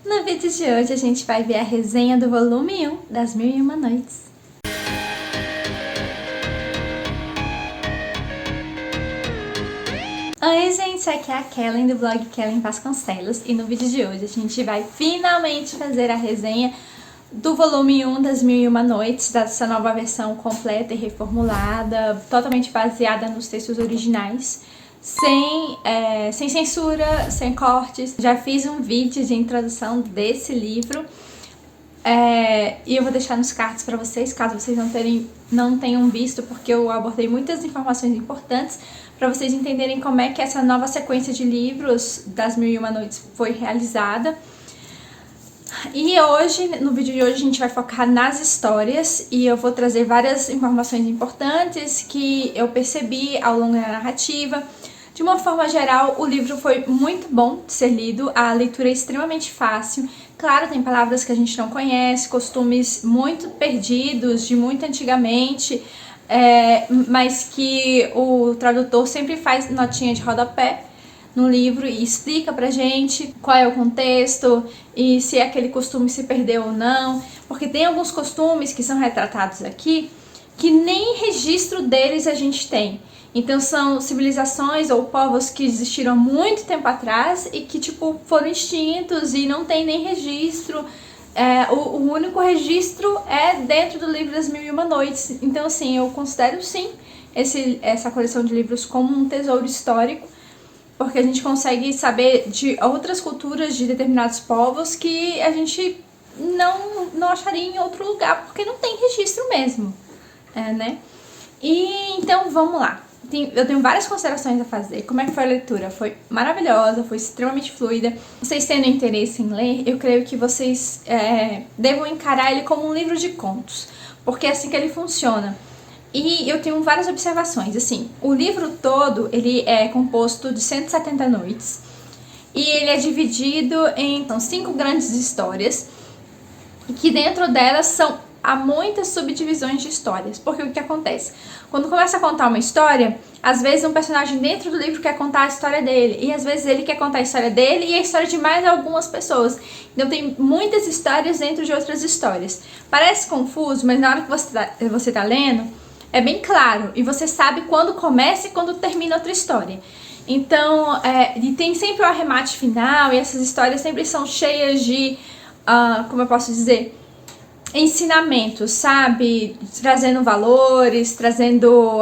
No vídeo de hoje a gente vai ver a resenha do volume 1 das Mil e Uma Noites. Oi gente, aqui é a Kellen do blog Kellen Vasconcelos e no vídeo de hoje a gente vai finalmente fazer a resenha do volume 1 das Mil e Uma Noites, dessa nova versão completa e reformulada, totalmente baseada nos textos originais. Sem censura, sem cortes. Já fiz um vídeo de introdução desse livro e eu vou deixar nos cards para vocês, caso vocês não tenham visto, porque eu abordei muitas informações importantes para vocês entenderem como é que essa nova sequência de livros das Mil e Uma Noites foi realizada. E hoje, no vídeo de hoje, a gente vai focar nas histórias e eu vou trazer várias informações importantes que eu percebi ao longo da narrativa. De uma forma geral, o livro foi muito bom de ser lido, a leitura é extremamente fácil. Claro, tem palavras que a gente não conhece, costumes muito perdidos, de muito antigamente, mas que o tradutor sempre faz notinha de rodapé no livro e explica pra gente qual é o contexto e se aquele costume se perdeu ou não, porque tem alguns costumes que são retratados aqui que nem registro deles a gente tem. Então são civilizações ou povos que existiram há muito tempo atrás e que foram extintos e não tem nem registro. O único registro é dentro do livro das Mil e Uma Noites. Então assim, eu considero sim essa coleção de livros como um tesouro histórico, porque a gente consegue saber de outras culturas de determinados povos que a gente não acharia em outro lugar, porque não tem registro mesmo, né? E então vamos lá. Eu tenho várias considerações a fazer. Como é que foi a leitura? Foi maravilhosa, foi extremamente fluida. Vocês tendo interesse em ler, eu creio que vocês devam encarar ele como um livro de contos, porque é assim que ele funciona. E eu tenho várias observações. Assim, o livro todo ele é composto de 170 noites e ele é dividido em 5 grandes histórias, que dentro delas há muitas subdivisões de histórias. Porque o que acontece? Quando começa a contar uma história, às vezes um personagem dentro do livro quer contar a história dele, e às vezes ele quer contar a história dele e a história de mais algumas pessoas. Então tem muitas histórias dentro de outras histórias. Parece confuso, mas na hora que você tá lendo, é bem claro, e você sabe quando começa e quando termina outra história. Então, e tem sempre o arremate final, e essas histórias sempre são cheias de, como eu posso dizer, ensinamentos, sabe? Trazendo valores, trazendo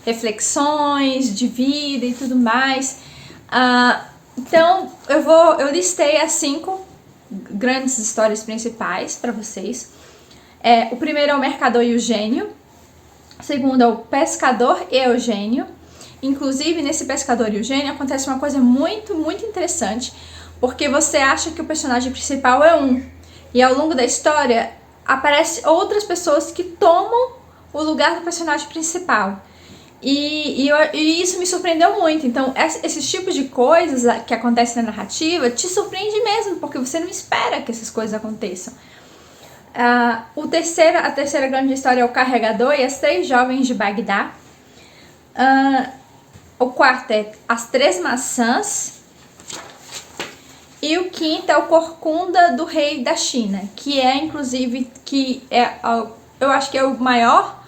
reflexões de vida e tudo mais. Então, eu listei as 5 grandes histórias principais para vocês. O primeiro é o Mercador e o Gênio. O segundo é o Pescador e o Gênio. Inclusive, nesse Pescador e o Gênio acontece uma coisa muito, muito interessante, porque você acha que o personagem principal é um, e ao longo da história aparecem outras pessoas que tomam o lugar do personagem principal. E isso me surpreendeu muito. Então, esses tipos de coisas que acontecem na narrativa te surpreende mesmo, porque você não espera que essas coisas aconteçam. A terceira grande história é o Carregador e as 3 Jovens de Bagdá. O quarto é As 3 Maçãs. E o quinto é o Corcunda do Rei da China, que é inclusive, eu acho que é o maior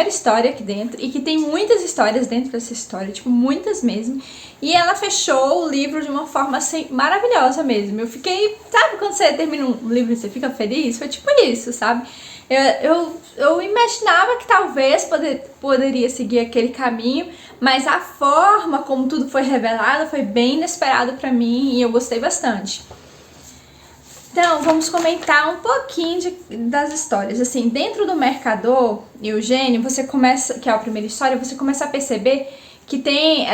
história aqui dentro, e que tem muitas histórias dentro dessa história, muitas mesmo. E ela fechou o livro de uma forma assim, maravilhosa mesmo. Eu fiquei, sabe quando você termina um livro e você fica feliz? Foi tipo isso, sabe? Eu imaginava que talvez poderia seguir aquele caminho, mas a forma como tudo foi revelado foi bem inesperado pra mim e eu gostei bastante. Então, vamos comentar um pouquinho das histórias. Assim, dentro do Mercador e o Gênio, você começa, que é a primeira história, você começa a perceber que tem...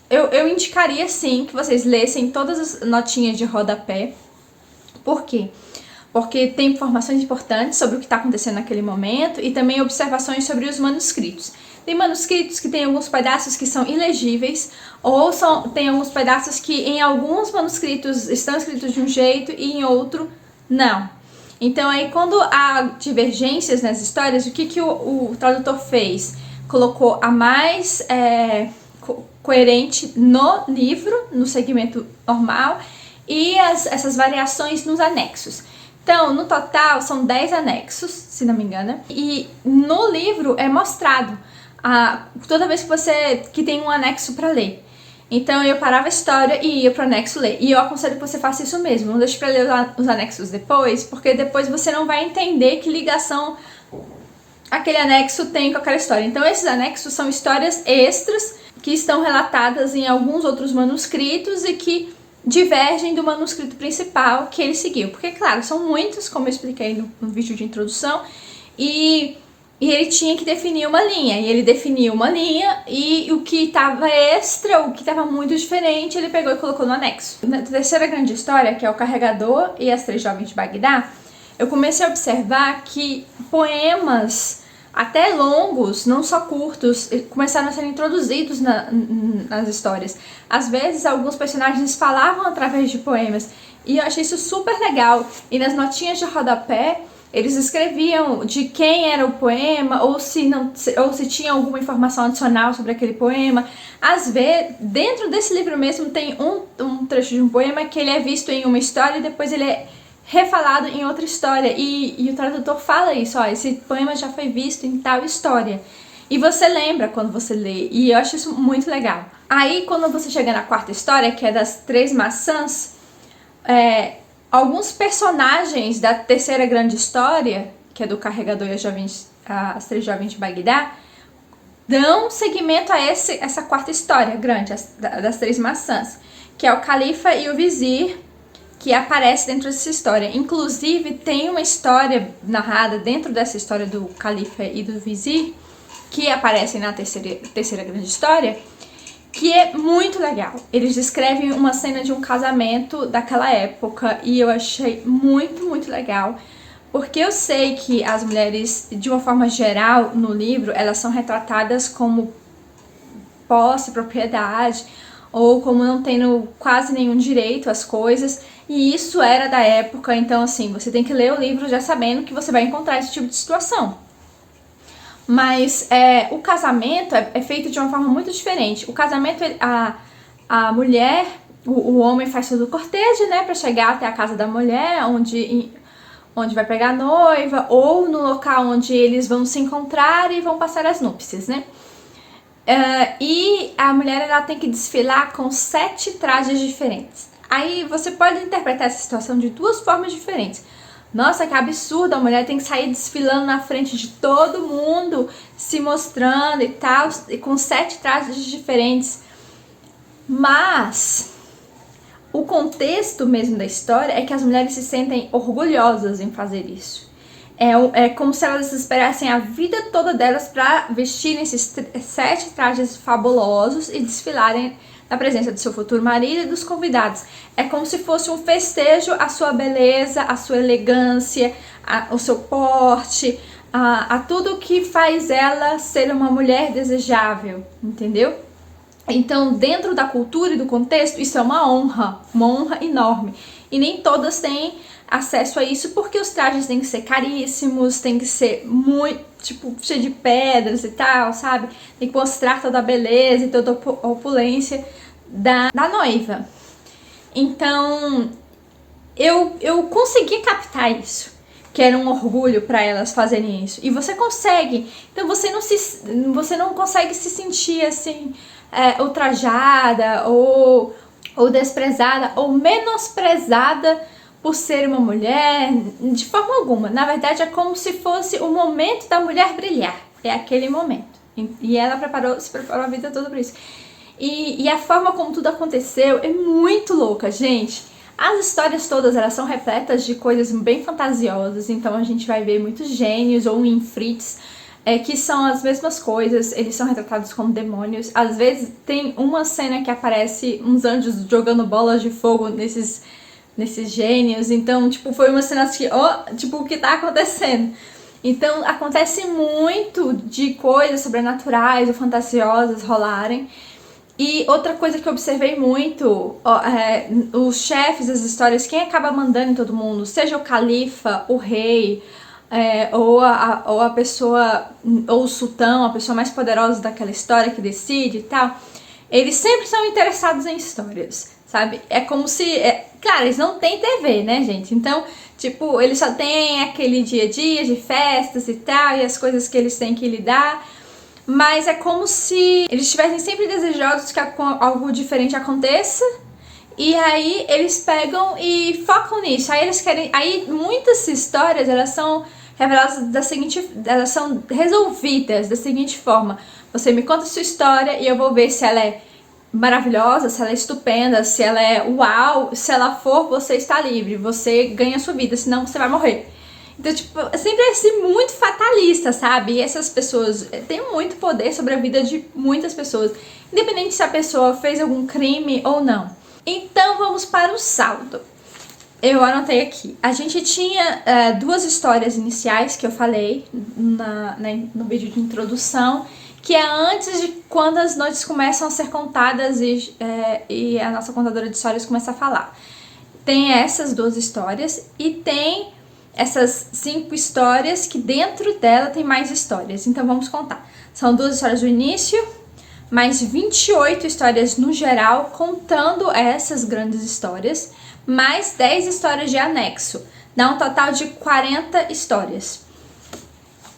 Eu indicaria, sim, que vocês lessem todas as notinhas de rodapé. Por quê? Porque tem informações importantes sobre o que está acontecendo naquele momento e também observações sobre os manuscritos. Tem manuscritos que tem alguns pedaços que são ilegíveis, ou tem alguns pedaços que em alguns manuscritos estão escritos de um jeito e em outro não. Então aí quando há divergências nas histórias, o que o tradutor fez? Colocou a mais coerente no livro, no segmento normal, e essas variações nos anexos. Então, no total, são 10 anexos, se não me engano, e no livro é mostrado toda vez que tem um anexo para ler. Então eu parava a história e ia pro anexo ler. E eu aconselho que você faça isso mesmo, não deixe pra ler os anexos depois, porque depois você não vai entender que ligação aquele anexo tem com aquela história. Então esses anexos são histórias extras que estão relatadas em alguns outros manuscritos e que divergem do manuscrito principal que ele seguiu. Porque, claro, são muitos, como eu expliquei no vídeo de introdução, e ele tinha que definir uma linha, e ele definiu uma linha, e o que estava extra, o que estava muito diferente, ele pegou e colocou no anexo. Na terceira grande história, que é o Carregador e as Três Jovens de Bagdá, eu comecei a observar que poemas, até longos, não só curtos, começaram a ser introduzidos nas histórias. Às vezes, alguns personagens falavam através de poemas, e eu achei isso super legal. E nas notinhas de rodapé, eles escreviam de quem era o poema, ou se tinha alguma informação adicional sobre aquele poema. Às vezes, dentro desse livro mesmo, tem um trecho de um poema que ele é visto em uma história e depois ele é refalado em outra história. E o tradutor fala isso, ó, esse poema já foi visto em tal história. E você lembra quando você lê, e eu acho isso muito legal. Aí, quando você chega na quarta história, que é das Três Maçãs, alguns personagens da terceira grande história, que é do Carregador e as Três Jovens de Bagdá, dão seguimento a essa quarta história grande, das Três Maçãs, que é o Califa e o Vizir, que aparece dentro dessa história. Inclusive, tem uma história narrada dentro dessa história do Califa e do Vizir, que aparece na terceira grande história, que é muito legal. Eles descrevem uma cena de um casamento daquela época e eu achei muito, muito legal, porque eu sei que as mulheres, de uma forma geral, no livro, elas são retratadas como posse, propriedade, ou como não tendo quase nenhum direito às coisas, e isso era da época. Então, assim, você tem que ler o livro já sabendo que você vai encontrar esse tipo de situação. Mas o casamento é feito de uma forma muito diferente. O casamento, a mulher, o homem faz todo o cortejo, né, para chegar até a casa da mulher, onde vai pegar a noiva, ou no local onde eles vão se encontrar e vão passar as núpcias, né? E a mulher, ela tem que desfilar com 7 trajes diferentes. Aí você pode interpretar essa situação de duas formas diferentes. Nossa, que absurdo, a mulher tem que sair desfilando na frente de todo mundo, se mostrando e tal, e com 7 trajes diferentes. Mas o contexto mesmo da história é que as mulheres se sentem orgulhosas em fazer isso. É como se elas esperassem a vida toda delas para vestirem esses 7 trajes fabulosos e desfilarem na presença do seu futuro marido e dos convidados. É como se fosse um festejo à sua beleza, à sua elegância, ao seu porte, a tudo que faz ela ser uma mulher desejável, entendeu? Então, dentro da cultura e do contexto, isso é uma honra enorme. E nem todas têm acesso a isso, porque os trajes têm que ser caríssimos, tem que ser muito, tipo, cheio de pedras e tal, sabe? Tem que mostrar toda a beleza e toda a opulência da noiva. Então, eu consegui captar isso, que era um orgulho para elas fazerem isso. E você consegue. Então, você não consegue se sentir assim, ultrajada ou desprezada ou menosprezada por ser uma mulher, de forma alguma. Na verdade, é como se fosse o momento da mulher brilhar. É aquele momento. E ela se preparou a vida toda por isso. E a forma como tudo aconteceu é muito louca, gente. As histórias todas, elas são repletas de coisas bem fantasiosas. Então a gente vai ver muitos gênios ou infrites, que são as mesmas coisas. Eles são retratados como demônios. Às vezes tem uma cena que aparece uns anjos jogando bolas de fogo nesses gênios. Então, tipo, foi uma cena assim, tipo, o que tá acontecendo? Então, acontece muito de coisas sobrenaturais ou fantasiosas rolarem. E outra coisa que eu observei muito, os chefes das histórias, quem acaba mandando em todo mundo, seja o califa, o rei, ou a pessoa, ou o sultão, a pessoa mais poderosa daquela história que decide e tal, eles sempre são interessados em histórias. sabe? É como se... Claro, eles não têm TV, né, gente? Então, tipo, eles só têm aquele dia a dia de festas e tal, e as coisas que eles têm que lidar. Mas é como se eles estivessem sempre desejosos que algo diferente aconteça. E aí eles pegam e focam nisso. Aí eles querem... Aí muitas histórias, elas são reveladas da seguinte... Elas são resolvidas da seguinte forma. Você me conta a sua história e eu vou ver se ela é maravilhosa, se ela é estupenda, se ela é uau. Se ela for, você está livre. Você ganha a sua vida, senão você vai morrer. Então, tipo, sempre é assim, muito fatalista, sabe? E essas pessoas têm muito poder sobre a vida de muitas pessoas, independente se a pessoa fez algum crime ou não. Então, vamos para o saldo. Eu anotei aqui. A gente tinha duas histórias iniciais que eu falei no vídeo de introdução, que é antes de quando as noites começam a ser contadas e a nossa contadora de histórias começa a falar. Tem essas duas histórias e tem essas 5 histórias que dentro dela tem mais histórias. Então vamos contar. São 2 histórias do início, mais 28 histórias no geral, contando essas grandes histórias, mais 10 histórias de anexo. Dá um total de 40 histórias.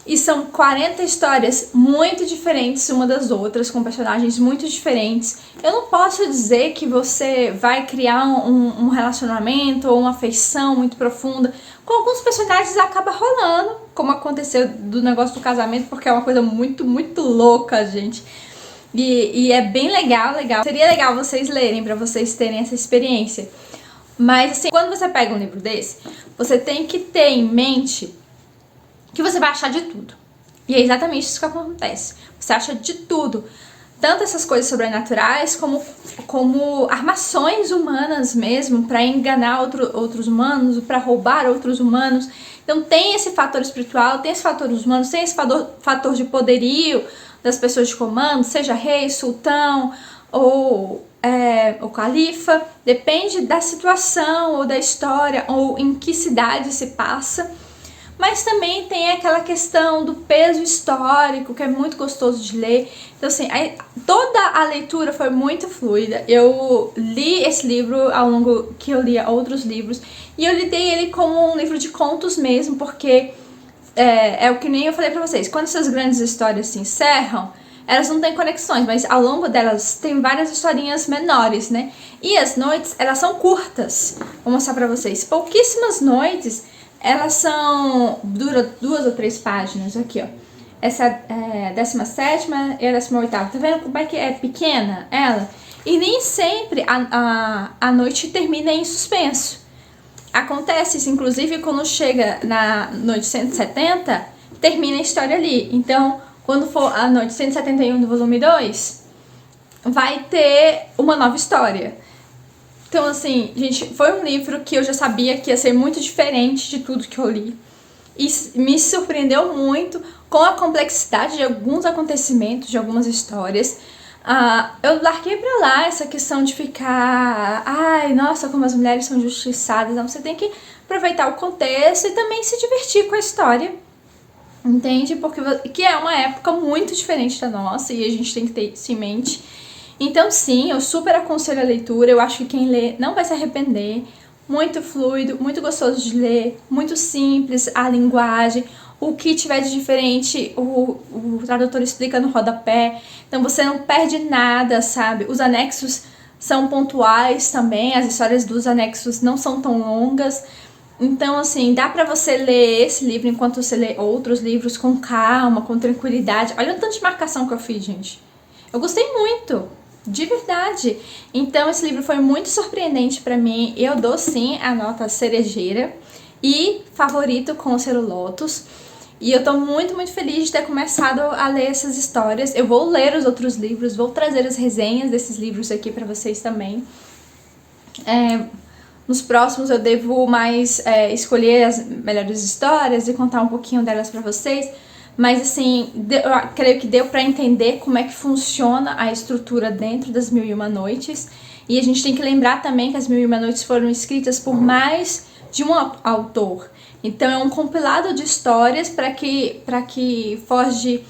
E são 40 histórias muito diferentes uma das outras, com personagens muito diferentes. Eu não posso dizer que você vai criar um relacionamento ou uma afeição muito profunda. Com alguns personagens acaba rolando, como aconteceu do negócio do casamento, porque é uma coisa muito, muito louca, gente. E é bem legal. Seria legal vocês lerem, pra vocês terem essa experiência. Mas assim, quando você pega um livro desse, você tem que ter em mente que você vai achar de tudo. E é exatamente isso que acontece. Você acha de tudo. Tanto essas coisas sobrenaturais, como armações humanas mesmo, para enganar outros humanos, para roubar outros humanos. Então tem esse fator espiritual, tem esse fator humano, tem esse fator de poderio das pessoas de comando, seja rei, sultão ou o califa. Depende da situação ou da história ou em que cidade se passa. Mas também tem aquela questão do peso histórico, que é muito gostoso de ler. Então, assim, toda a leitura foi muito fluida. Eu li esse livro ao longo que eu lia outros livros. E eu lidei ele como um livro de contos mesmo, porque é o que nem eu falei pra vocês. Quando essas grandes histórias se encerram, elas não têm conexões, mas ao longo delas tem várias historinhas menores, né? E as noites, elas são curtas. Vou mostrar pra vocês. Pouquíssimas noites... Elas dura 2 ou 3 páginas, aqui ó. Essa é a 17ª e a 18ª. Tá vendo como é que é pequena ela? E nem sempre a noite termina em suspenso. Acontece isso, inclusive, quando chega na noite 170, termina a história ali. Então, quando for a noite 171 do volume 2, vai ter uma nova história. Então, assim, gente, foi um livro que eu já sabia que ia ser muito diferente de tudo que eu li. E me surpreendeu muito com a complexidade de alguns acontecimentos, de algumas histórias. Eu larguei pra lá essa questão de ficar... Ai, nossa, como as mulheres são injustiçadas. Não, você tem que aproveitar o contexto e também se divertir com a história. Entende? Porque que é uma época muito diferente da nossa e a gente tem que ter isso em mente. Então sim, eu super aconselho a leitura, eu acho que quem lê não vai se arrepender. Muito fluido, muito gostoso de ler, muito simples a linguagem. O que tiver de diferente, o tradutor explica no rodapé. Então você não perde nada, sabe? Os anexos são pontuais também, as histórias dos anexos não são tão longas. Então, assim, dá pra você ler esse livro enquanto você lê outros livros com calma, com tranquilidade. Olha o tanto de marcação que eu fiz, gente. Eu gostei muito. De verdade. Então esse livro foi muito surpreendente pra mim. Eu dou sim a nota cerejeira e favorito com o selo Lotus. E eu tô muito, muito feliz de ter começado a ler essas histórias. Eu vou ler os outros livros, vou trazer as resenhas desses livros aqui pra vocês também. Nos próximos eu devo mais escolher as melhores histórias e contar um pouquinho delas pra vocês. Mas assim, eu creio que deu pra entender como é que funciona a estrutura dentro das Mil e Uma Noites. E a gente tem que lembrar também que as Mil e Uma Noites foram escritas por mais de um autor. Então é um compilado de histórias para que forje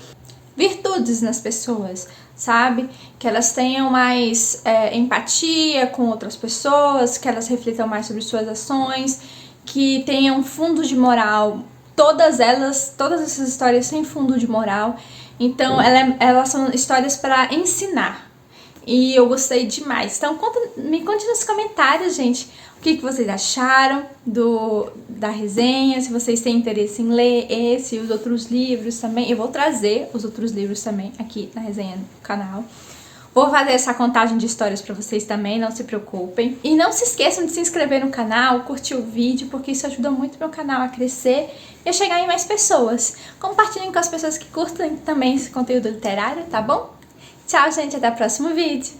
virtudes nas pessoas, sabe? Que elas tenham mais empatia com outras pessoas, que elas reflitam mais sobre suas ações, que tenham fundo de moral. Todas essas histórias têm fundo de moral. Então, elas são histórias para ensinar. E eu gostei demais. Então, me conte nos comentários, gente, o que vocês acharam da resenha, se vocês têm interesse em ler esse e os outros livros também. Eu vou trazer os outros livros também aqui na resenha do canal. Vou fazer essa contagem de histórias pra vocês também, não se preocupem. E não se esqueçam de se inscrever no canal, curtir o vídeo, porque isso ajuda muito meu canal a crescer e a chegar em mais pessoas. Compartilhem com as pessoas que curtem também esse conteúdo literário, tá bom? Tchau, gente, até o próximo vídeo!